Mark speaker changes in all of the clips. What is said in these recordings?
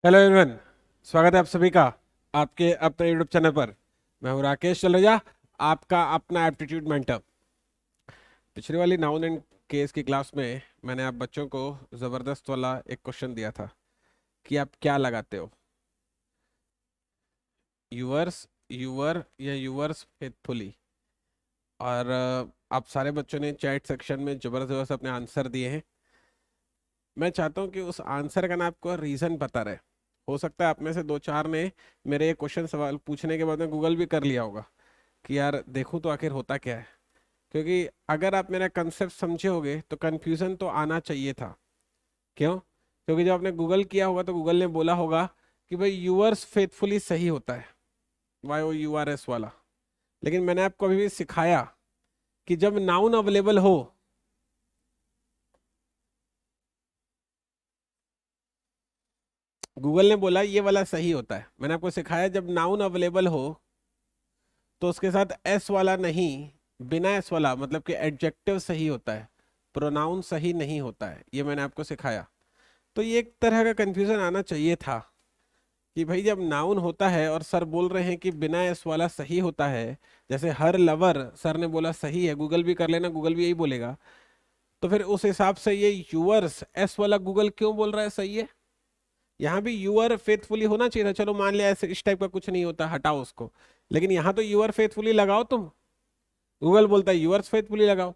Speaker 1: Hello everyone. स्वागत है आप सभी का आपके अपने यूट्यूब चैनल पर। मैं हूं राकेश चलरजा, आपका अपना एप्टीट्यूड मेंटर। पिछली वाली नाउन एंड केस की क्लास में मैंने आप बच्चों को ज़बरदस्त वाला एक क्वेश्चन दिया था कि आप क्या लगाते हो, यूअर्स, यूअर या यूअर्स फेथफुली। और आप सारे बच्चों ने चैट सेक्शन में ज़बरदस्त अपने आंसर दिए हैं। मैं चाहता हूं कि उस आंसर का ना आपको रीज़न पता रहे। हो सकता है आप में से दो चार ने मेरे ये क्वेश्चन सवाल पूछने के बाद में गूगल भी कर लिया होगा कि यार देखूं तो आखिर होता क्या है। क्योंकि अगर आप मेरा कंसेप्ट समझे होगे तो कंफ्यूजन तो आना चाहिए था। क्यों? क्योंकि जब आपने गूगल किया होगा तो गूगल ने बोला होगा कि भाई यूअर्स फेथफुली सही होता है, YOURS वाला। लेकिन मैंने आपको अभी भी सिखाया कि जब नाउन अवेलेबल हो, गूगल ने बोला ये वाला सही होता है, मैंने आपको सिखाया जब नाउन अवेलेबल हो तो उसके साथ एस वाला नहीं, बिना एस वाला मतलब कि एडजेक्टिव सही होता है, प्रोनाउन सही नहीं होता है। ये मैंने आपको सिखाया। तो ये एक तरह का कंफ्यूजन आना चाहिए था कि भाई जब नाउन होता है और सर बोल रहे हैं कि बिना एस वाला सही होता है, जैसे हर लवर सर ने बोला सही है, गूगल भी कर लेना, गूगल भी यही बोलेगा। तो फिर उस हिसाब से ये यूअर्स एस वाला गूगल क्यों बोल रहा है सही है? यहाँ भी यूअर फेथफुली होना चाहिए था। चलो मान लिया ऐसे इस टाइप का कुछ नहीं होता, हटाओ उसको। लेकिन यहाँ तो यूअर फेथफुली लगाओ तुम। गूगल बोलता है यूअर्स फेथफुली लगाओ।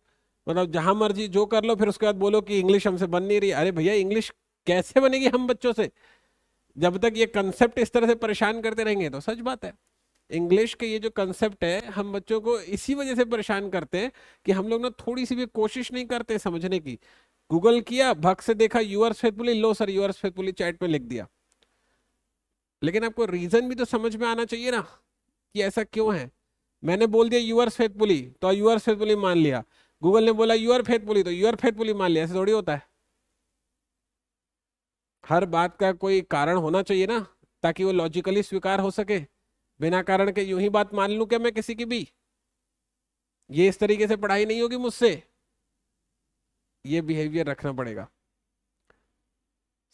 Speaker 1: मतलब जहां मर्जी जो कर लो, फिर उसके बाद बोलो कि इंग्लिश हमसे बन नहीं रही। अरे भैया, इंग्लिश कैसे बनेगी हम बच्चों से? जब तक ये कंसेप्ट इस तरह से परेशान करते रहेंगे तो सच बात है। इंग्लिश के ये जो कंसेप्ट है हम बच्चों को इसी वजह से परेशान करते हैं कि हम लोग ना थोड़ी सी भी कोशिश नहीं करते समझने की। गूगल किया, भग से देखा यूअर्स फेथफुली, लो सर यूअर्स फेथफुली चैट में लिख दिया। लेकिन आपको रीजन भी तो समझ में आना चाहिए ना कि ऐसा क्यों है। मैंने बोल दिया यूअर्स फेथफुली तो यूअर्स फेथफुली मान लिया। गूगल ने बोला यूअर फेथफुली तो यूअर फेथफुली मान लिया। ऐसे थोड़ी होता है। हर बात का कोई कारण होना चाहिए ना, ताकि वो लॉजिकली स्वीकार हो सके। बिना कारण के यूं ही बात मान लूं क्या मैं किसी की भी? ये इस तरीके से पढ़ाई नहीं होगी मुझसे। ये बिहेवियर रखना पड़ेगा।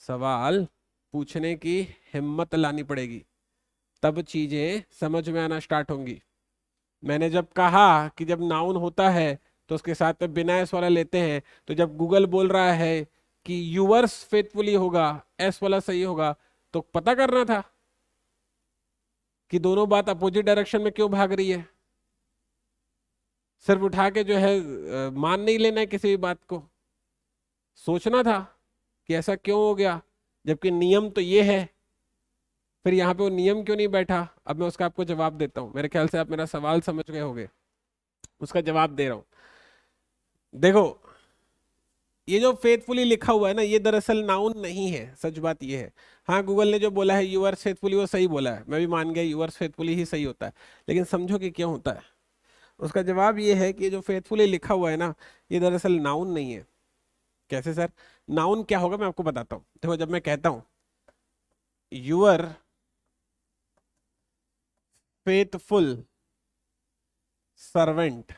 Speaker 1: सवाल पूछने की हिम्मत लानी पड़ेगी, तब चीजें समझ में आना स्टार्ट होंगी। मैंने जब कहा कि जब नाउन होता है तो उसके साथ में बिना एस वाला लेते हैं, तो जब गूगल बोल रहा है कि यूवर्स फेथफुली होगा, एस वाला सही होगा, तो पता करना था कि दोनों बात अपोजिट डायरेक्शन में क्यों भाग रही है। सिर्फ उठा के जो है मान नहीं लेना है किसी भी बात को। सोचना था कि ऐसा क्यों हो गया, जबकि नियम तो ये है। फिर यहाँ पे वो नियम क्यों नहीं बैठा? अब मैं उसका आपको जवाब देता हूँ। मेरे ख्याल से आप मेरा सवाल समझ गए होंगे, उसका जवाब दे रहा हूँ। देखो, ये जो फेथफुली लिखा हुआ है ना, ये दरअसल नाउन नहीं है। सच बात ये है। हाँ, गूगल ने जो बोला है यूअर्स फेथफुली वो सही बोला है, मैं भी मान गया यूअर्स फेथफुली ही सही होता है। लेकिन समझो कि क्यों होता है। उसका जवाब ये है कि ये जो फेथफुली लिखा हुआ है ना, ये दरअसल नाउन नहीं है। कैसे सर? नाउन क्या होगा मैं आपको बताता हूँ। देखो, जब मैं कहता हूँ यूअर फेथफुल सर्वेंट,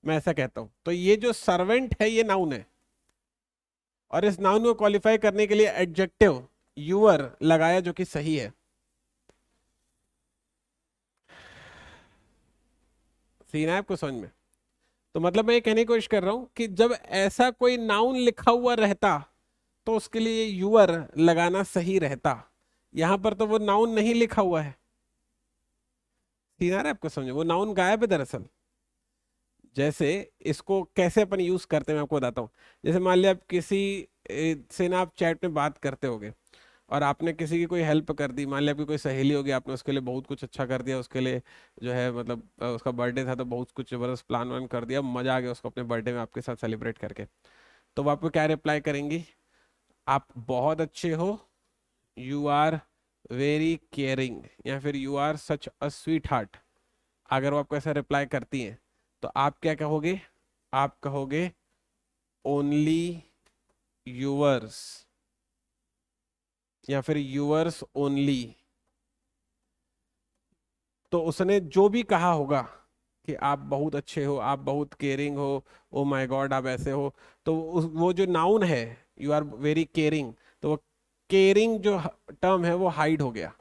Speaker 1: मैं ऐसा कहता हूं, तो ये जो सर्वेंट है ये नाउन है। और इस नाउन को क्वालिफाई करने के लिए एडजेक्टिव यूअर लगाया, जो कि सही है। सीन है आपको समझ में? तो मतलब मैं ये कहने की कोशिश कर रहा हूं कि जब ऐसा कोई नाउन लिखा हुआ रहता तो उसके लिए यूअर लगाना सही रहता। यहां पर तो वो नाउन नहीं लिखा हुआ है। सीन आ रहा है आपको समझ में? वो नाउन गायब है दरअसल। जैसे इसको कैसे अपन यूज करते हैं मैं आपको बताता हूँ। जैसे मान लिया आप किसी से ना आप चैट में बात करते होगे, और आपने किसी की कोई हेल्प कर दी। मान लिया आपकी कोई सहेली होगी, आपने उसके लिए बहुत कुछ अच्छा कर दिया। उसके लिए जो है मतलब उसका बर्थडे था तो बहुत कुछ जबरदस्त प्लान वान कर दिया, मजा आ गया उसको अपने बर्थडे में आपके साथ सेलिब्रेट करके। तो वो आपको क्या रिप्लाई करेंगी? आप बहुत अच्छे हो, यू आर वेरी केयरिंग, या फिर you are such a sweetheart. अगर वो आपको ऐसा रिप्लाई करती हैं तो आप क्या कहोगे? आप कहोगे ओनली यूवर्स, या फिर यूवर्स ओनली। तो उसने जो भी कहा होगा कि आप बहुत अच्छे हो, आप बहुत केयरिंग हो, ओ माय गॉड आप ऐसे हो, तो वो जो नाउन है यू आर वेरी केयरिंग, तो वो केयरिंग जो टर्म है वो हाइड हो गया।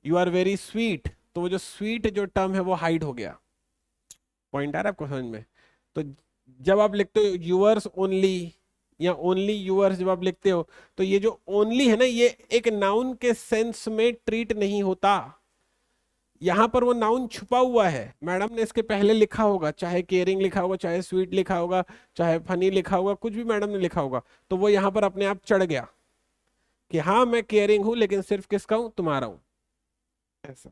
Speaker 1: यू आर वेरी स्वीट, तो वो जो स्वीट जो टर्म है वो हाइड हो गया। पॉइंट आ रहा है आपको समझ में? तो जब आप लिखते हो यूअर्स ओनली या ओनली यूअर्स, जब आप लिखते हो तो ये जो ओनली है ना, ये एक नाउन के सेंस में ट्रीट नहीं होता। यहां पर वो नाउन छुपा हुआ है। मैडम ने इसके पहले लिखा होगा, चाहे केयरिंग लिखा होगा, चाहे स्वीट लिखा होगा, चाहे फनी लिखा होगा, कुछ भी मैडम ने लिखा होगा, तो वो यहां पर अपने आप चढ़ गया कि हाँ मैं केयरिंग हूं, लेकिन सिर्फ किसका हूं? तुम्हारा हूं। ऐसा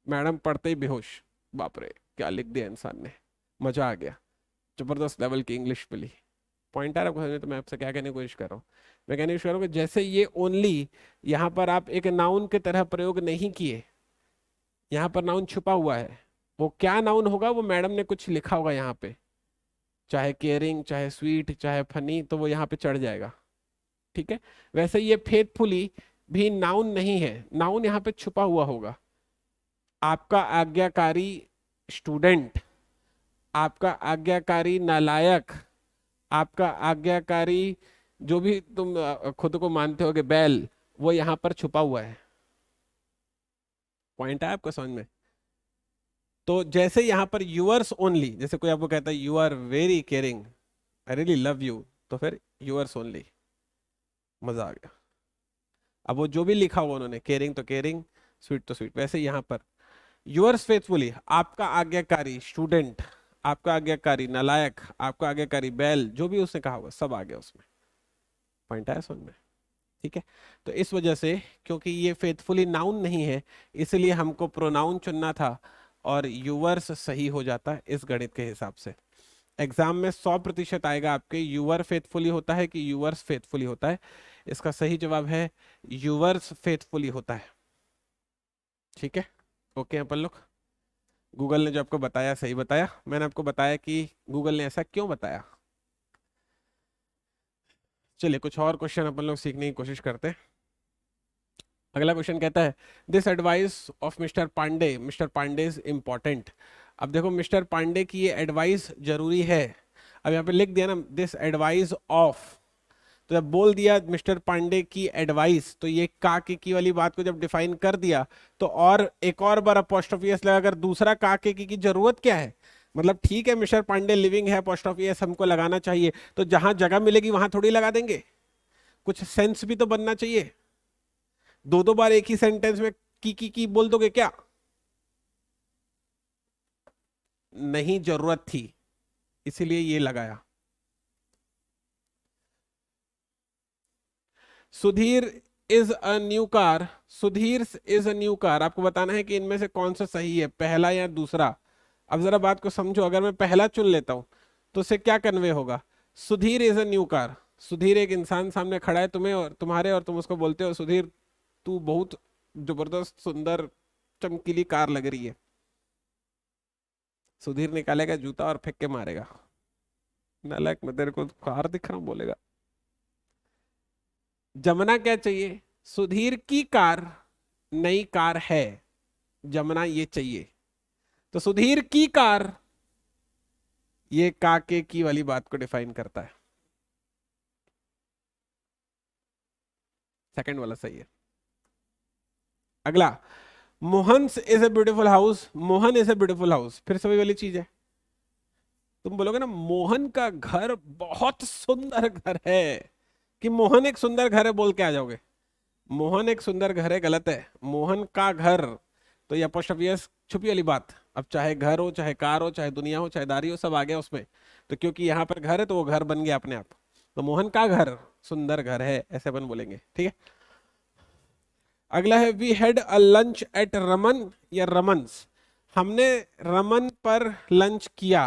Speaker 1: मैडम पढ़ते ही बेहोश, बाप रे क्या लिख दिया इंसान ने, मजा आ गया, जबरदस्त लेवल की इंग्लिश मिली। पॉइंट आ रहा है आपको समझ में? तो मैं आपसे क्या कहने की कोशिश कर रहा हूँ? मैं कहने की कोशिश कर रहा हूँ कि जैसे ये ओनली यहाँ पर आप एक नाउन की तरह प्रयोग नहीं किए, यहाँ पर नाउन छुपा हुआ है। वो क्या नाउन होगा? वो मैडम ने कुछ लिखा होगा यहाँ पे, चाहे केयरिंग, चाहे स्वीट, चाहे फनी, तो वो यहाँ पे चढ़ जाएगा। ठीक है, वैसे ये फेथफुली भी नाउन नहीं है, नाउन यहाँ पे छुपा हुआ होगा। आपका आज्ञाकारी स्टूडेंट, आपका आज्ञाकारी नालायक, आपका आज्ञाकारी जो भी तुम खुद को मानते हो कि बैल, वो यहाँ पर छुपा हुआ है। पॉइंट है आपको समझ में? तो जैसे यहाँ पर यूअर्स ओनली, जैसे कोई आपको कहता है you are very caring, I really love you, तो फिर यूअर्स ओनली, मजा आ गया। अब वो जो भी लिखा हुआ उन्होंने, केयरिंग तो केयरिंग, स्वीट तो स्वीट, वैसे यहाँ पर यूअर्स फेथफुली, आपका आज्ञाकारी स्टूडेंट, आपका आज्ञाकारी नालायक, आपका आज्ञाकारी बैल, जो भी उसने कहा होगा सब आ गया उसमें। पॉइंट आया समझ में? ठीक है, तो इस वजह से क्योंकि ये फेथफुली नाउन नहीं है, इसलिए हमको प्रोनाउन चुनना था और यूवर्स सही हो जाता है इस गणित के हिसाब से। एग्जाम में 100% आएगा आपके यूवर फेथफुली होता है कि यूवर्स फेथफुली होता है। इसका सही जवाब है यूवर्स फेथफुली होता है। ठीक है, ओके अपन लोग। गूगल ने जो आपको बताया सही बताया, मैंने आपको बताया कि गूगल ने ऐसा क्यों बताया। चलिए कुछ और क्वेश्चन अपन लोग सीखने की कोशिश करते हैं। अगला क्वेश्चन कहता है this advice of mister Pandey is important. अब देखो मिस्टर पांडे की ये एडवाइस जरूरी है। अब यहाँ पे लिख दिया ना दिस एडवाइस ऑफ, तो जब बोल दिया मिस्टर पांडे की एडवाइस, तो ये का की वाली बात को जब डिफाइन कर दिया, तो और एक और बार अपोस्ट्रोफी एस लगाकर दूसरा का की जरूरत क्या है? मतलब ठीक है मिस्टर पांडे लिविंग है, अपोस्ट्रोफी एस हमको लगाना चाहिए, तो जहां जगह मिलेगी वहां थोड़ी लगा देंगे, कुछ सेंस भी तो बनना चाहिए। दो दो बार एक ही सेंटेंस में की बोल दोगे क्या? नहीं जरूरत थी, इसीलिए ये लगाया। Sudhir is a new car, Sudhir is a new car, आपको बताना है कि इनमें से कौन सा सही है, पहला या दूसरा। अब जरा बात को समझो, अगर मैं पहला चुन लेता हूं तो उससे क्या कन्वे होगा? Sudhir is a new car, Sudhir एक इंसान सामने खड़ा है तुम्हें और तुम्हारे, और तुम उसको बोलते हो सुधीर तू बहुत जबरदस्त सुंदर चमकीली कार लग रही है। सुधीर निकालेगा जूता और फेंक के मारेगा, नालायक मैं तेरे को कार दिख रहा हूं बोलेगा। जमना क्या चाहिए? सुधीर की कार नई कार है, जमना ये चाहिए। तो सुधीर की कार, ये काके की वाली बात को डिफाइन करता है। सेकंड वाला सही है। अगला, Mohan is a beautiful house, Mohan is a beautiful house, फिर से वही वाली चीज है। तुम बोलोगे ना मोहन का घर बहुत सुंदर घर है, कि मोहन एक सुंदर घर है बोल के आ जाओगे। मोहन एक सुंदर घर है गलत है, मोहन का घर, तो ये apostrophe s छुपी वाली बात। अब चाहे घर हो, चाहे कार हो, चाहे दुनिया हो, चाहे दारी हो, सब आ गया उसमें। तो क्योंकि यहाँ पर घर है तो वो घर बन गया अपने आप। तो मोहन का घर सुंदर घर है, ऐसे अपन बोलेंगे। ठीक है, अगला है we had a lunch at Raman या रमन्स, हमने रमन पर लंच किया।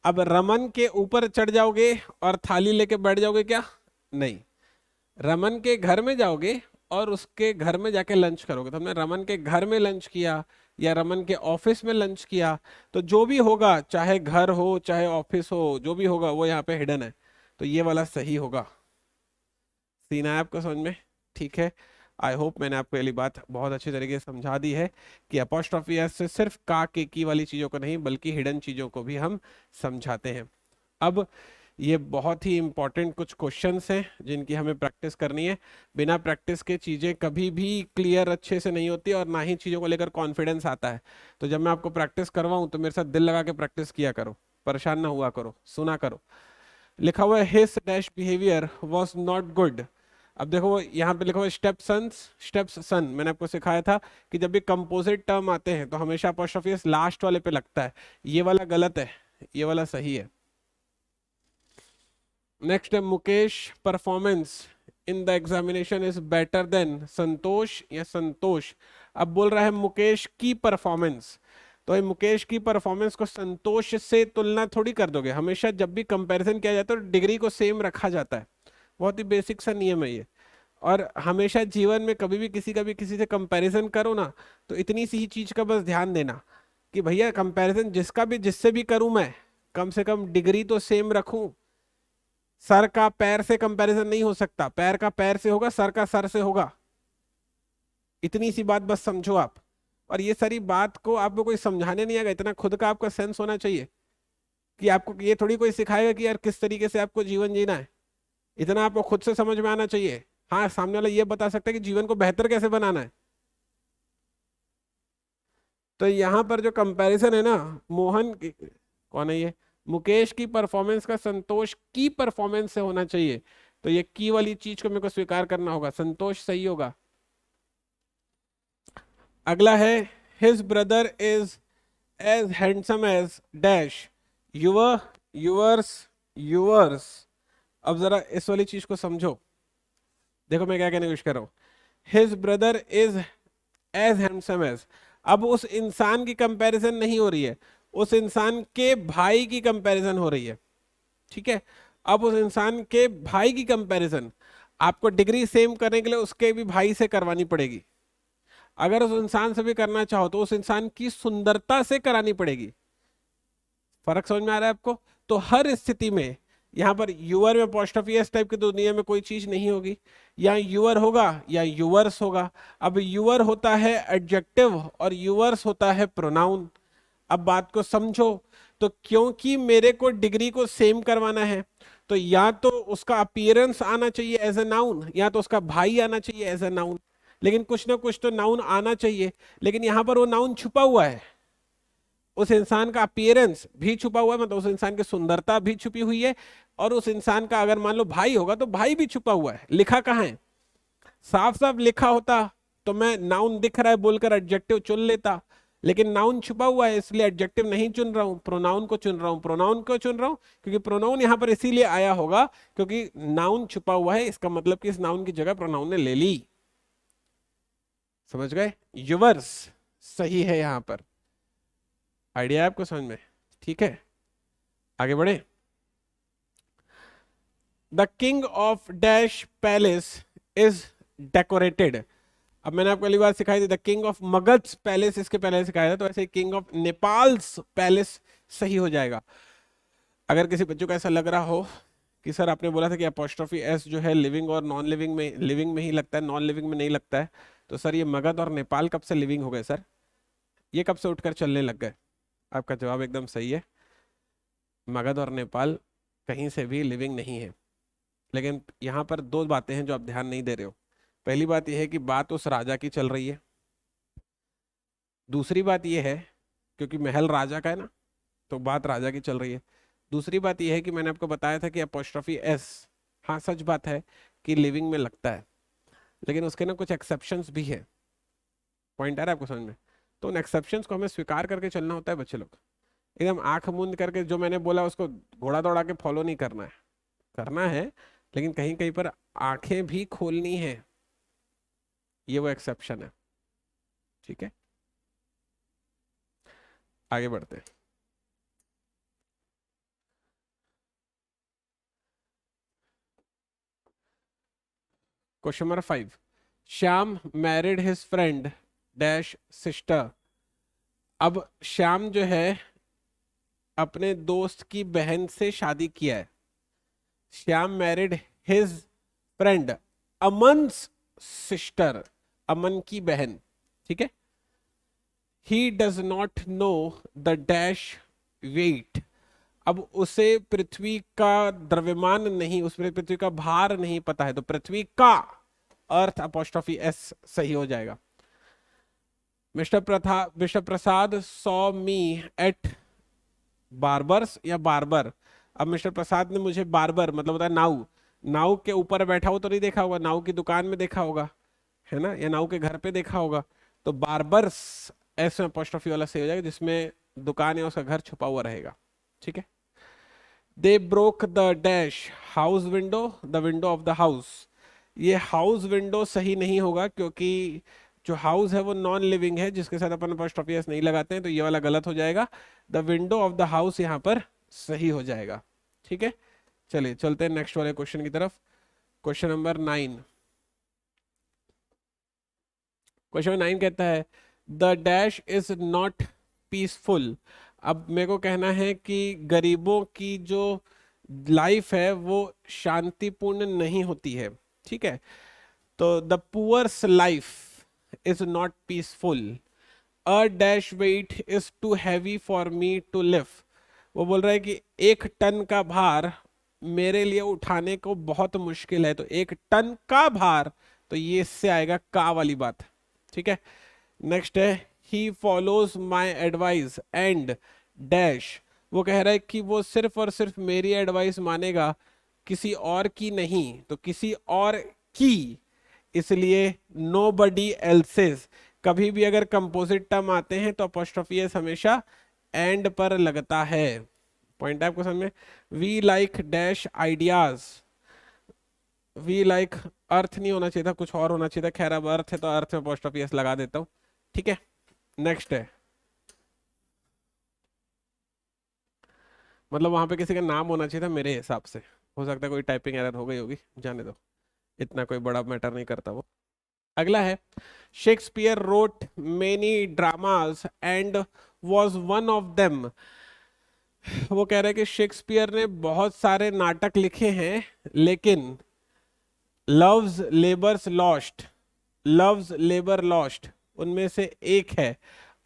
Speaker 1: अब रमन के ऊपर चढ़ जाओगे और थाली लेके बैठ जाओगे क्या? नहीं, रमन के घर में जाओगे और उसके घर में जाके लंच करोगे। तो हमने रमन के घर में लंच किया या रमन के ऑफिस में लंच किया, तो जो भी होगा, चाहे घर हो चाहे ऑफिस हो, जो भी होगा वो यहाँ पे हिडन है, तो ये वाला सही होगा। सीन है आपको समझ में? ठीक है, आई होप मैंने आपको ये बात बहुत अच्छी तरीके से समझा दी है कि अपॉस्ट्रोफी एस से सिर्फ का के की वाली चीजों को नहीं बल्कि हिडन चीजों को भी हम समझाते हैं। अब ये बहुत ही इंपॉर्टेंट कुछ क्वेश्चंस हैं जिनकी हमें प्रैक्टिस करनी है। बिना प्रैक्टिस के चीज़ें कभी भी क्लियर अच्छे से नहीं होती और ना ही चीज़ों को लेकर कॉन्फिडेंस आता है। तो जब मैं आपको प्रैक्टिस करवाऊं तो मेरे साथ दिल लगा के प्रैक्टिस किया करो, परेशान ना हुआ करो, सुना करो। लिखा हुआ है his dash behaviour was not good. अब देखो वो यहाँ पे लिखा हुआ स्टेप सन्स, स्टेप्स सन। मैंने आपको सिखाया था कि जब भी कंपोजिट टर्म आते हैं तो हमेशा अपॉस्ट्रोफी लास्ट वाले पे लगता है। ये वाला गलत है, ये वाला सही है। नेक्स्ट है Mukesh performance in the examination is better than Santosh या संतोष। अब बोल रहा है मुकेश की परफॉर्मेंस, तो ये मुकेश की परफॉर्मेंस को संतोष से तुलना थोड़ी कर दोगे। हमेशा जब भी कंपैरिजन किया जाता है तो डिग्री को सेम रखा जाता है। बहुत ही बेसिक सा नियम है ये। और हमेशा जीवन में कभी भी किसी का भी किसी से कंपैरिजन करो ना, तो इतनी सी ही चीज का बस ध्यान देना कि भैया कंपैरिजन जिसका भी जिससे भी करूं मैं, कम से कम डिग्री तो सेम रखूं। सर का पैर से कंपैरिजन नहीं हो सकता, पैर का पैर से होगा, सर का सर से होगा। इतनी सी बात बस समझो आप। और ये सारी बात को आपको कोई समझाने नहीं आएगा, इतना खुद का आपका सेंस होना चाहिए कि आपको ये थोड़ी कोई सिखाएगा कि यार किस तरीके से आपको जीवन जीना है। इतना आपको खुद से समझ में आना चाहिए। हाँ, सामने वाला ये बता सकता है कि जीवन को बेहतर कैसे बनाना है। तो यहाँ पर जो कंपैरिजन है ना, कौन है ये, मुकेश की परफॉर्मेंस का संतोष की परफॉर्मेंस से होना चाहिए। तो ये की वाली चीज को मेरे को स्वीकार करना होगा, संतोष सही होगा। अगला है his brother is as handsome as dash your yours yours. अब जरा इस वाली चीज को समझो, देखो मैं क्या कहने की कोशिश कर रहा हूं। His brother is as handsome as, अब उस इंसान की कंपैरिजन नहीं हो रही है, उस इंसान के भाई की कंपैरिजन हो रही है। ठीक है, अब उस इंसान के भाई की कंपैरिजन आपको डिग्री सेम करने के लिए उसके भी भाई से करवानी पड़ेगी। अगर उस इंसान से भी करना चाहो तो उस इंसान की सुंदरता से करानी पड़ेगी। फर्क समझ में आ रहा है आपको? तो हर स्थिति में यहाँ पर यूअर में अपॉस्ट्रोफी एस टाइप की दुनिया में कोई चीज नहीं होगी। या यूअर होगा या यूवर्स होगा। अब यूअर होता है एडजेक्टिव और यूवर्स होता है प्रोनाउन। अब बात को समझो। तो क्योंकि मेरे को डिग्री को सेम करवाना है, तो या तो उसका अपीयरेंस आना चाहिए एज ए नाउन, या तो उसका भाई आना चाहिए एज ए नाउन। लेकिन कुछ ना कुछ तो नाउन आना चाहिए। लेकिन यहां पर वो नाउन छुपा हुआ है, उस इंसान का अपीयरेंस भी छुपा हुआ है, मतलब उस इंसान की सुंदरता भी छुपी हुई है। और उस इंसान का अगर मान लो भाई होगा तो भाई भी छुपा हुआ है। लिखा कहाँ है? साफ साफ लिखा होता तो मैं नाउन दिख रहा है बोलकर एडजेक्टिव चुन लेता, लेकिन नाउन छुपा हुआ है इसलिए एडजेक्टिव नहीं चुन रहा हूं, प्रोनाउन को चुन रहा हूं। प्रोनाउन को चुन रहा हूं क्योंकि प्रोनाउन यहां पर इसीलिए आया होगा क्योंकि नाउन छुपा हुआ है, इसका मतलब कि इस नाउन की जगह प्रोनाउन ने ले ली। समझ गए? यूवर्स सही है यहां पर। आइडिया है आपको समझ में? ठीक है, आगे बढ़े। The king of dash palace is decorated. अब मैंने आपको पहली बार सिखाई थी the king of Magadh palace, इसके पहले सिखाया था, तो ऐसे किंग ऑफ नेपाल्स पैलेस सही हो जाएगा। अगर किसी बच्चों को ऐसा लग रहा हो कि सर आपने बोला था कि अपोस्ट्रोफी एस जो है लिविंग और नॉन लिविंग में, लिविंग में ही लगता है, नॉन लिविंग में नहीं लगता है, तो सर ये मगध और नेपाल कब से लिविंग हो गए सर? ये कब से उठकर चलने लग गए? आपका जवाब एकदम सही है, मगध और नेपाल कहीं से भी लिविंग नहीं है। लेकिन यहाँ पर दो बातें हैं जो आप ध्यान नहीं दे रहे हो। पहली बात यह है कि बात उस राजा की चल रही है। दूसरी बात यह है, क्योंकि महल राजा का है ना, तो बात राजा की चल रही है। दूसरी बात यह है कि मैंने आपको बताया था कि अपोस्ट्रोफी एस, हाँ सच बात है कि लिविंग में लगता है, लेकिन उसके ना कुछ एक्सेप्शंस भी है। पॉइंट आ रहा है आपको समझ में? तो उन एक्सेप्शंस को हमें स्वीकार करके चलना होता है बच्चे लोग। एकदम आंख मूंद करके जो मैंने बोला उसको घोड़ा दौड़ा के फॉलो नहीं करना है। करना है, लेकिन कहीं कहीं पर आंखें भी खोलनी है। ये वो एक्सेप्शन है। ठीक है, आगे बढ़ते हैं। Question number 5, Shyam married his friend dash sister. अब श्याम जो है अपने दोस्त की बहन से शादी किया है। Shyam married his friend Aman's sister, Aman की बहन। ठीक है, he does not know the dash weight. अब उसे पृथ्वी का द्रव्यमान नहीं, उसमें पृथ्वी का भार नहीं पता है, तो पृथ्वी का अर्थ अपोस्ट्रोफी एस सही हो जाएगा। Mister Prasad saw me at barbers या बार्बर। अब मिस्टर प्रसाद ने मुझे बार्बर मतलब होता है नाऊ, नाऊ के ऊपर बैठा हो तो नहीं देखा होगा, नाऊ की दुकान में देखा होगा, है ना, या नाऊ के घर पे देखा होगा। तो बार्बर्स ऐसे अपोस्ट्रोफी वाला सही हो जाएगा, जिसमें दुकान या उसका घर छुपा हुआ रहेगा। ठीक है। They broke the dash house window, the window of the house. ये हाउस विंडो सही नहीं होगा, क्योंकि जो हाउस है वो नॉन लिविंग है, जिसके साथ अपन अपोस्ट्रोफी एस नहीं लगाते हैं, तो ये वाला गलत हो जाएगा। The window of the house यहाँ पर सही हो जाएगा। ठीक है, चलिए चलते हैं नेक्स्ट वाले क्वेश्चन की तरफ। Question number 9। क्वेश्चन नंबर 9 कहता है the dash is not peaceful. अब मेरे को कहना है कि गरीबों की जो लाइफ है वो शांतिपूर्ण नहीं होती है। ठीक है, तो the poor's life is not peaceful. A dash weight is too heavy for me to lift. वो बोल रहा है कि 1 टन का भार मेरे लिए उठाने को बहुत मुश्किल है। तो 1 टन का भार, तो ये इससे आएगा का वाली बात। ठीक है, नेक्स्ट है he follows my advice and dash. वो कह रहा है कि वो सिर्फ और सिर्फ मेरी एडवाइस मानेगा, किसी और की नहीं। तो किसी और की, इसलिए नो बडी एल्सेस। कभी भी अगर कंपोजिट टर्म आते हैं तो अपोस्ट्रोफी एस हमेशा एंड पर लगता है। पॉइंट है आपको समझ में। We like dash ideas. We like अर्थ नहीं होना चाहिए था, कुछ और होना चाहिए था। खैर अब अर्थ है तो अर्थ में अपोस्ट्रोफी एस लगा देता हूं। ठीक है, नेक्स्ट है, मतलब वहां पे किसी का नाम होना चाहिए था मेरे हिसाब से। हो सकता है कोई टाइपिंग एरर हो गई होगी, जाने दो, इतना कोई बड़ा मैटर नहीं करता वो। अगला है Shakespeare wrote many dramas and was one of them. वो कह रहे हैं कि शेक्सपियर ने बहुत सारे नाटक लिखे हैं, लेकिन loves labours lost, loves labour lost उनमें से एक है।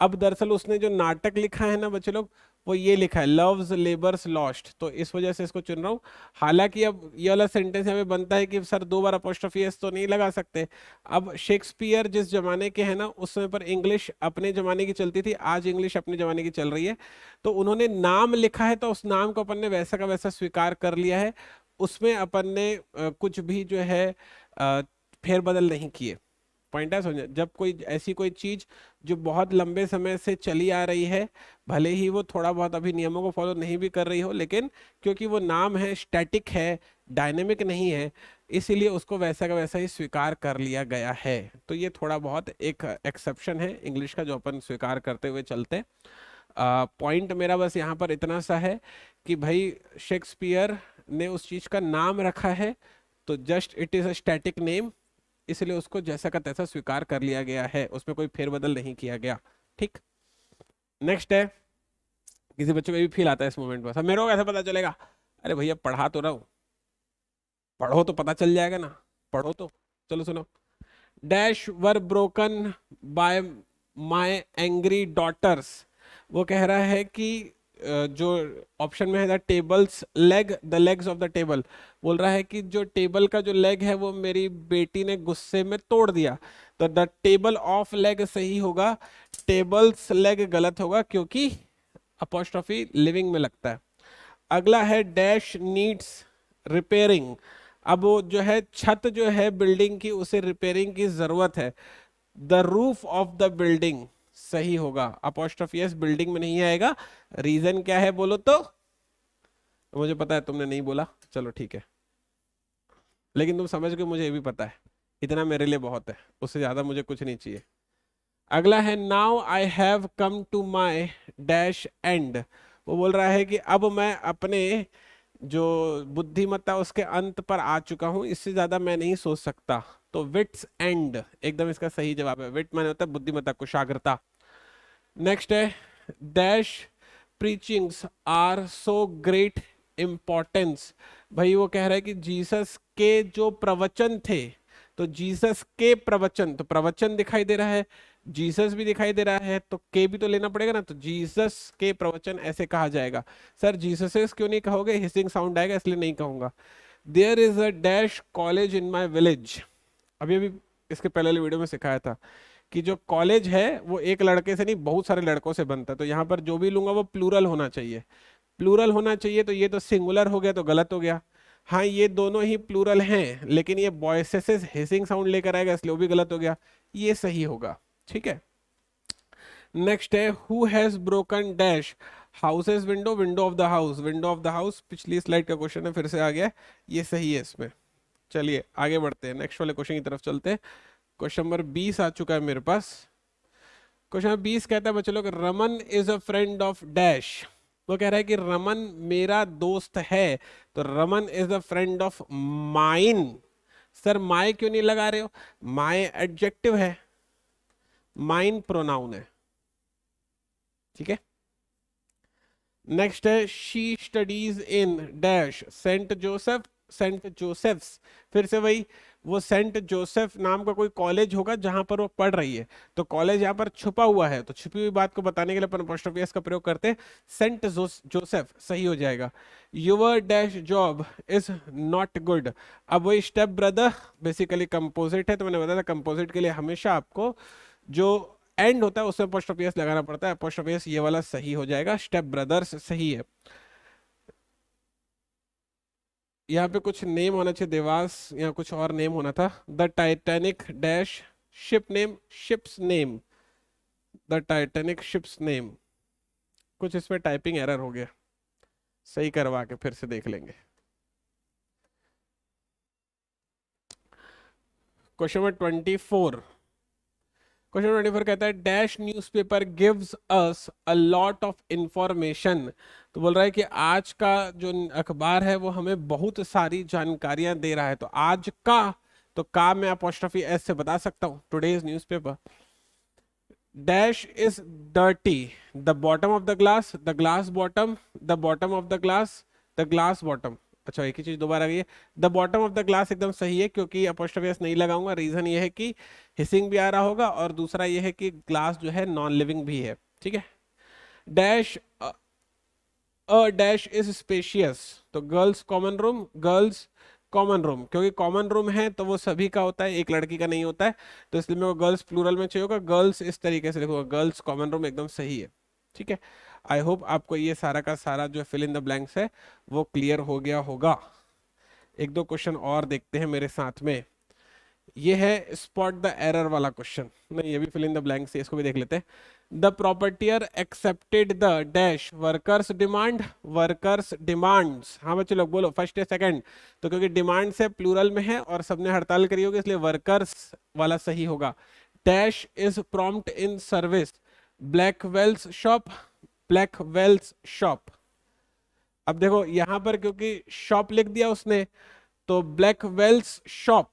Speaker 1: अब दरअसल उसने जो नाटक लिखा है ना बच्चे लोग, वो ये लिखा है लव्स लेबर्स लॉस्ट, तो इस वजह से इसको चुन रहा हूँ। हालांकि अब ये वाला सेंटेंस हमें बनता है कि सर 2 बार अपोस्ट्रोफी एस तो नहीं लगा सकते। अब शेक्सपियर जिस जमाने के हैं ना, उस समय पर इंग्लिश अपने जमाने की चलती थी, आज इंग्लिश अपने जमाने की चल रही है। तो उन्होंने नाम लिखा है, तो उस नाम को अपन ने वैसा का वैसा स्वीकार कर लिया है। उसमें अपन ने कुछ भी जो है अ, फेरबदल नहीं किए। पॉइंट है समझे। जब कोई ऐसी कोई चीज जो बहुत लंबे समय से चली आ रही है, भले ही वो थोड़ा बहुत अभी नियमों को फॉलो नहीं भी कर रही हो, लेकिन क्योंकि वो नाम है, स्टैटिक है, डायनेमिक नहीं है, इसीलिए उसको वैसा का वैसा ही स्वीकार कर लिया गया है। तो ये थोड़ा बहुत एक एक्सेप्शन है इंग्लिश का, जो अपन स्वीकार करते हुए चलते। पॉइंट मेरा बस यहाँ पर इतना सा है कि भाई शेक्सपियर ने उस चीज का नाम रखा है, तो just it is a static name, इसलिए उसको जैसा का तैसा स्वीकार कर लिया गया है, उसमें कोई फेरबदल नहीं किया गया। ठीक, नेक्स्ट है, किसी बच्चे को भी फील आता है इस मोमेंट पर, सब मेरे को कैसे पता चलेगा? अरे भैया पढ़ा तो रहा हूं, पढ़ो तो पता चल जाएगा ना, पढ़ो तो। चलो सुनो। Dash were broken by my angry daughters. वो कह रहा है कि जो ऑप्शन में है the table's leg, the legs of the table, बोल रहा है कि जो टेबल का जो लेग है वो मेरी बेटी ने गुस्से में तोड़ दिया। तो द टेबल ऑफ लेग सही होगा, टेबल्स लेग गलत होगा, क्योंकि अपोस्ट्रोफी लिविंग में लगता है। अगला है डैश नीड्स रिपेयरिंग। अब वो जो है छत जो है बिल्डिंग की, उसे रिपेयरिंग की जरूरत है। The roof of the building सही होगा, अपोस्ट्रोफी एस बिल्डिंग में नहीं आएगा। रीजन क्या है बोलो तो? मुझे पता है तुमने नहीं बोला, चलो ठीक है, लेकिन तुम समझ गए, मुझे ये भी पता है, इतना मेरे लिए बहुत है, उससे ज्यादा मुझे कुछ नहीं चाहिए। अगला है now I have come to my dash end. वो बोल रहा है कि अब मैं अपने जो बुद्धिमत्ता उसके अंत पर आ चुका हूं, इससे ज्यादा मैं नहीं सोच सकता। तो विट्स एंड एकदम इसका सही जवाब है। विट माने होता है बुद्धिमत्ता, कुशाग्रता। नेक्स्ट है dash preachings are so great importance. भाई वो कह रहा है कि जीसस के जो प्रवचन थे, तो जीसस के प्रवचन, तो प्रवचन दिखाई दे रहा है, जीसस भी दिखाई दे रहा है, तो के भी तो लेना पड़ेगा ना, तो जीसस के प्रवचन ऐसे कहा जाएगा। सर जीसस क्यों नहीं कहोगे, हिसिंग साउंड आएगा इसलिए नहीं कहूंगा। There is a dash college in my village, अभी अभी इसके पहले वाले वीडियो में सिखाया था कि जो कॉलेज है वो एक लड़के से नहीं बहुत सारे लड़कों से बनता है, तो यहाँ पर जो भी लूंगा वो प्लूरल होना चाहिए, प्लूरल होना चाहिए, तो ये तो सिंगुलर हो गया तो गलत हो गया। हाँ ये दोनों ही प्लूरल हैं, लेकिन ये वॉइसेस से हिसिंग साउंड लेकर आएगा इसलिए वो भी गलत हो गया, ये सही होगा। ठीक है, नेक्स्ट है who has broken dash houses window, window of the house, window of the house पिछली स्लाइड का क्वेश्चन है, फिर से आ गया, ये सही है इसमें। चलिए आगे बढ़ते हैं, नेक्स्ट वाले क्वेश्चन की तरफ चलते हैं। क्वेश्चन नंबर 20 आ चुका है मेरे पास। क्वेश्चन नंबर 20 कहता है बच्चों लोग, Raman is a friend of dash, वो कह रहा है कि रमन मेरा दोस्त है, तो Raman is the friend of mine. Sir my क्यों नहीं लगा रहे हो, माय एडजेक्टिव है, माइन प्रोनाउन है। ठीक है, नेक्स्ट है she studies in dash saint Joseph, saint Joseph's, फिर से वही, वो सेंट जोसेफ नाम का कोई कॉलेज होगा जहां पर वो पढ़ रही है, तो कॉलेज यहाँ पर छुपा हुआ है, तो छुपी हुई बात को बताने के लिए अपन apostrophe s का प्रयोग करते हैं, सेंट जोसेफ सही हो जाएगा। Your dash job is not good, अब वही स्टेप ब्रदर बेसिकली कंपोजिट है, तो मैंने बताया था कंपोजिट के लिए हमेशा आपको जो एंड होता है उसमें apostrophe s लगाना पड़ता है, apostrophe s ये वाला सही हो जाएगा, स्टेप ब्रदर्स सही है। यहाँ पे कुछ नेम होना चाहिए, देवास या कुछ और नेम होना था, the Titanic dash ship name, ships name, the Titanic ships name, कुछ इसमें टाइपिंग एरर हो गया, सही करवा के फिर से देख लेंगे। क्वेश्चन नंबर 24, क्वेश्चन 24 कहता है dash newspaper gives us a lot of information, तो बोल रहा है कि आज का जो अखबार है वो हमें बहुत सारी जानकारियां दे रहा है, तो आज का, तो का मैं apostrophe s से बता सकता हूँ, today's newspaper. Dash is dirty, the bottom of the glass, the glass bottom, the bottom of the glass, the glass bottom, अच्छा एक ही चीज दोबारा आ गई है, the bottom of the glass एकदम सही है क्योंकि apostrophe s नहीं लगाऊंगा, रीजन ये है कि हिसिंग भी आ रहा होगा और दूसरा ये है कि ग्लास जो है नॉन लिविंग भी है। ठीक है, dash a dash is spacious, तो girls common room, girls common room, क्योंकि कॉमन रूम है तो वो सभी का होता है, एक लड़की का नहीं होता है, तो इसलिए मेरे को गर्ल्स प्लूरल में चाहिए होगा, गर्ल्स इस तरीके से लिखूंगा, गर्ल्स कॉमन रूम एकदम सही है। ठीक है, आई होप आपको ये सारा का सारा जो फिल इन द ब्लैंक्स है वो क्लियर हो गया होगा। एक दो क्वेश्चन और देखते हैं मेरे साथ में, ये है स्पॉट द एरर वाला क्वेश्चन, नहीं ये भी फिल इन द ब्लैंक्स है, इसको भी देख लेते हैं। The proprietor accepted the dash workers demand, workers demands, हाँ बच्चे लोग बोलो फर्स्ट या सेकंड, तो क्योंकि डिमांड से प्लूरल में है और सबने हड़ताल करी होगी इसलिए वर्कर्स वाला सही होगा। Dash is prompt in service, black wells shop, black wells shop, अब देखो यहां पर क्योंकि शॉप लिख दिया उसने, तो black wells shop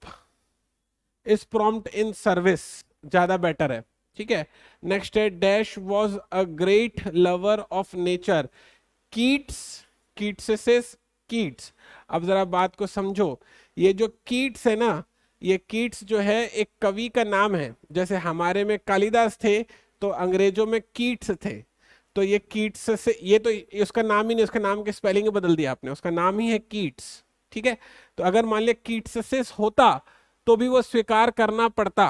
Speaker 1: is prompt in service ज्यादा बेटर है। ठीक है, नेक्स्ट है dash was a great lover of nature, Keats, Keats, Keats, अब जरा बात को समझो, ये जो कीट्स है ना, ये कीट्स जो है एक कवि का नाम है, जैसे हमारे में कालिदास थे तो अंग्रेजों में कीट्स थे, तो ये कीट्स से, ये तो उसका नाम ही नहीं, उसका नाम के स्पेलिंग बदल दिया आपने, उसका नाम ही है कीट्स। ठीक है, तो अगर मान लिया कीट्स होता तो भी वो स्वीकार करना पड़ता,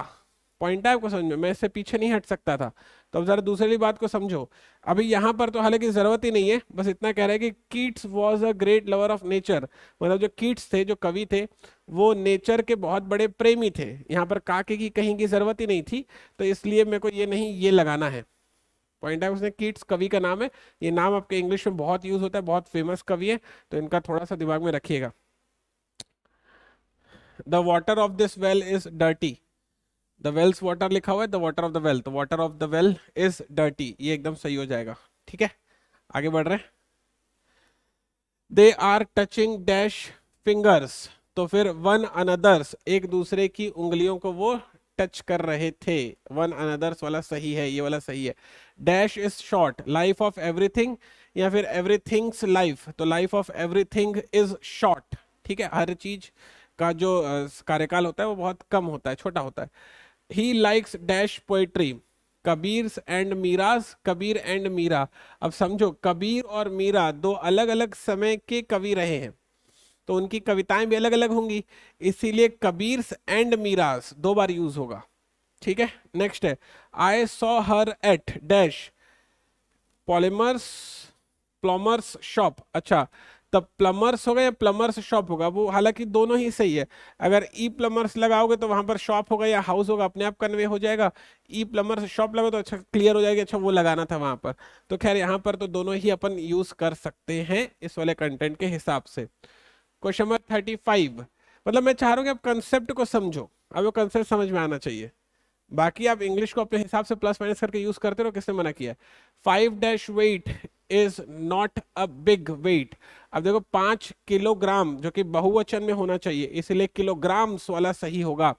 Speaker 1: पॉइंट है आपको समझ में, मैं इससे पीछे नहीं हट सकता था। तो अब जरा दूसरी बात को समझो, अभी यहाँ पर तो हालांकि जरूरत ही नहीं है, बस इतना कह रहे हैं कि Keats was a great lover of nature, मतलब जो कीट्स थे जो कवि थे वो नेचर के बहुत बड़े प्रेमी थे, यहाँ पर काके की कहीं की जरूरत ही नहीं थी, तो इसलिए मेरे को ये नहीं ये लगाना है, पॉइंट है उसने, कीट्स कवि का नाम है, ये नाम आपके इंग्लिश में बहुत यूज होता है, बहुत फेमस कवि है, तो इनका थोड़ा सा दिमाग में रखिएगा। The water of this well is dirty, the well's water लिखा हुआ है, the water of the well, तो water of the well is dirty, ये एकदम सही हो जाएगा। ठीक है, आगे बढ़ रहे हैं। They are touching dash fingers, तो फिर वन अनदर्स, एक दूसरे की उंगलियों को वो टच कर रहे थे, वन अनदर्स वाला सही है, ये वाला सही है। Dash is short, life of everything या फिर एवरीथिंग्स लाइफ, तो life of everything is short. ठीक है, हर चीज का जो कार्यकाल होता है वो बहुत कम होता है, छोटा होता है। He likes dash poetry, Kabir and Meera's, Kabir and Meera. अब समझो, कबीर और मीरा दो अलग अलग समय के कवि रहे हैं, तो उनकी कविताएं भी अलग अलग होंगी, इसीलिए कबीर एंड मीराज दो बार यूज होगा। ठीक है, नेक्स्ट है, I saw her at dash polymers plumbers shop. अच्छा, तब प्लम्बर्स होगा या प्लम्बर्स शॉप होगा, वो हालांकि दोनों ही सही है। अगर ई प्लम्बर्स लगाओगे तो वहां पर शॉप होगा या हाउस होगा, अपने आप कन्वे हो जाएगा। ई प्लम्बर्स शॉप लगाओ तो अच्छा क्लियर हो जाएगा, अच्छा वो लगाना था वहां पर। तो खैर यहाँ पर तो दोनों ही अपन यूज कर सकते हैं इस वाले कंटेंट के हिसाब से। क्वेश्चन नंबर 35, मतलब मैं चाह रहा हूँ कि आप कंसेप्ट को समझो, अब वो कंसेप्ट समझ में आना चाहिए। बाकी आप इंग्लिश को अपने हिसाब से प्लस माइनस करके यूज करते रहो, किसने मना किया। 5 dash weight is not a big weight. अब देखो 5 किलोग्राम जो कि बहुवचन में होना चाहिए, इसलिए किलोग्राम्स वाला सही होगा।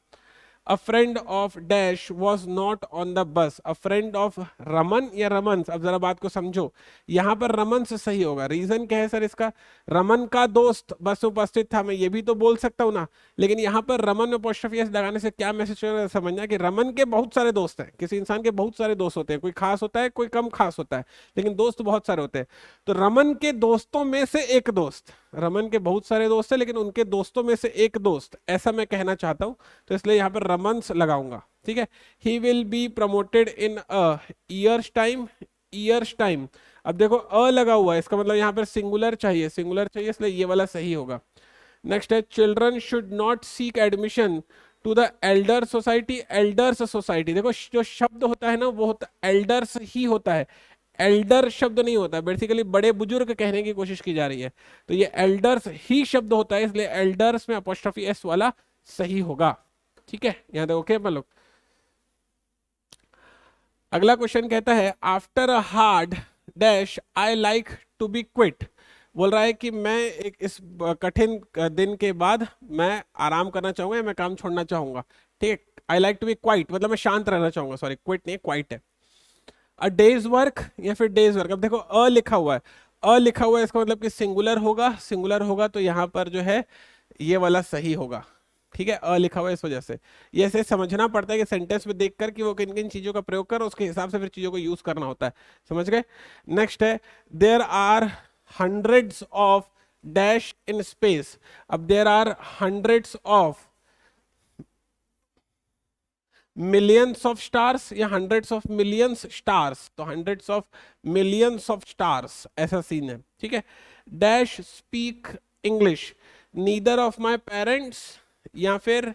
Speaker 1: अ friend of dash was not on the bus. A friend of Raman या रमन, अब जरा बात को समझो, यहां पर रमन से सही होगा। रीजन क्या है सर इसका, रमन का दोस्त बस उपस्थित था, मैं ये भी तो बोल सकता हूं ना, लेकिन यहाँ पर रमन में apostrophe s लगाने से क्या मैसेज समझना कि रमन के बहुत सारे दोस्त हैं, किसी इंसान के बहुत सारे दोस्त होते हैं, कोई खास होता है कोई कम खास होता है, लेकिन दोस्त बहुत सारे होते हैं। तो रमन के दोस्तों में से एक दोस्त, रमन के बहुत सारे दोस्त हैं लेकिन उनके दोस्तों में से एक दोस्त, ऐसा मैं कहना चाहता हूं, तो इसलिए यहाँ पर रमन्स लगाऊंगा। ठीक है, he will be promoted in a years time, years time. अब देखो अ लगा हुआ है, इसका मतलब यहाँ पर सिंगुलर चाहिए, सिंगुलर चाहिए, इसलिए ये वाला सही होगा। नेक्स्ट है, children should not seek admission to the elder society, elders society. देखो जो शब्द होता है ना वो होता एल्डर्स ही होता है, एल्डर शब्द नहीं होता, बेसिकली बड़े बुजुर्ग कहने की कोशिश की जा रही है, तो ये एल्डर्स ही शब्द होता है, इसलिए एल्डर्स में अपॉस्ट्रोफी एस वाला सही होगा। ठीक है, यहाँ देखो ओके लोग। अगला क्वेश्चन कहता है, after a hard dash I like to be quit. बोल रहा है कि मैं एक इस कठिन दिन के बाद मैं आराम करना चाहूंगा या मैं काम छोड़ना चाहूंगा। ठीक है, I like to be quiet मतलब मैं शांत रहना चाहूंगा, सॉरी क्विट नहीं क्वाइट है। अ डेज वर्क या फिर डेज वर्क, अब देखो अ लिखा हुआ है, अ लिखा हुआ है इसका मतलब कि सिंगुलर होगा, सिंगुलर होगा तो यहाँ पर जो है ये वाला सही होगा। ठीक है, अ लिखा हुआ है इस वजह से, ये ऐसे समझना पड़ता है कि सेंटेंस में देखकर कि वो किन किन चीजों का प्रयोग कर, उसके हिसाब से फिर चीजों को यूज करना होता है, समझ गए। नेक्स्ट है, there are hundreds of dash in space. अब there are hundreds of millions of stars या हंड्रेड्स ऑफ मिलियंस स्टार्स, तो hundreds of millions of stars ऐसा सीन है। ठीक है, dash speak English, neither of my parents या फिर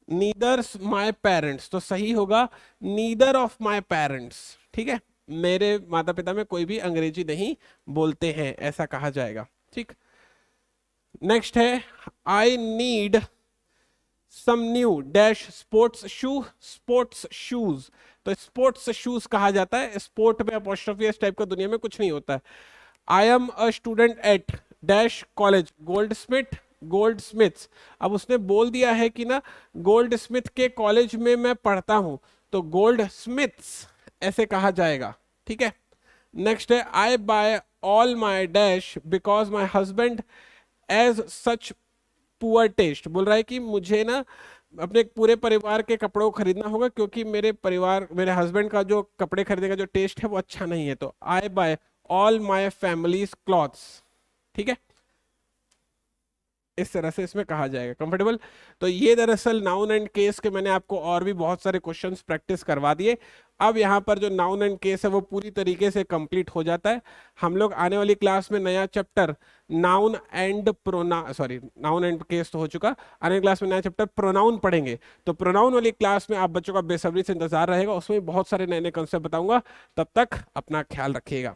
Speaker 1: नीदर्स my parents, तो सही होगा नीदर ऑफ माई पेरेंट्स। ठीक है, मेरे माता पिता में कोई भी अंग्रेजी नहीं बोलते हैं, ऐसा कहा जाएगा। ठीक, नेक्स्ट है, I need some new dash sports shoe, sports shoes, तो स्पोर्ट्स शूज कहा जाता है, स्पोर्ट में अपॉस्ट्रोफी इस टाइप का दुनिया में कुछ नहीं होता है। I am a student at dash college, gold Smith, gold Smiths. अब उसने बोल दिया है कि ना गोल्ड स्मिथ के कॉलेज में मैं पढ़ता हूं, तो गोल्ड स्मिथ्स ऐसे कहा जाएगा। ठीक है, नेक्स्ट है, I buy all my dash because my husband has such poor taste. बोल रहा है कि मुझे ना अपने पूरे परिवार के कपड़ों को खरीदना होगा क्योंकि मेरे परिवार, मेरे हस्बैंड का जो कपड़े खरीदने का जो टेस्ट है वो अच्छा नहीं है, तो I buy all my family's clothes. ठीक है, इस तरह से इसमें कहा जाएगा कंफर्टेबल। तो ये दरअसल नाउन एंड केस के मैंने आपको और भी बहुत सारे क्वेश्चंस प्रैक्टिस करवा दिए। अब यहाँ पर जो नाउन एंड केस है वो पूरी तरीके से कंप्लीट हो जाता है। हम लोग आने वाली क्लास में नया chapter noun and noun and case तो हो चुका, आने वाली क्लास में नया चैप्टर प्रोनाउन पढ़ेंगे। तो प्रोनाउन वाली क्लास में आप बच्चों का बेसब्री से इंतजार रहेगा, उसमें बहुत सारे नए नए कंसेप्ट बताऊंगा। तब तक अपना ख्याल रखिएगा।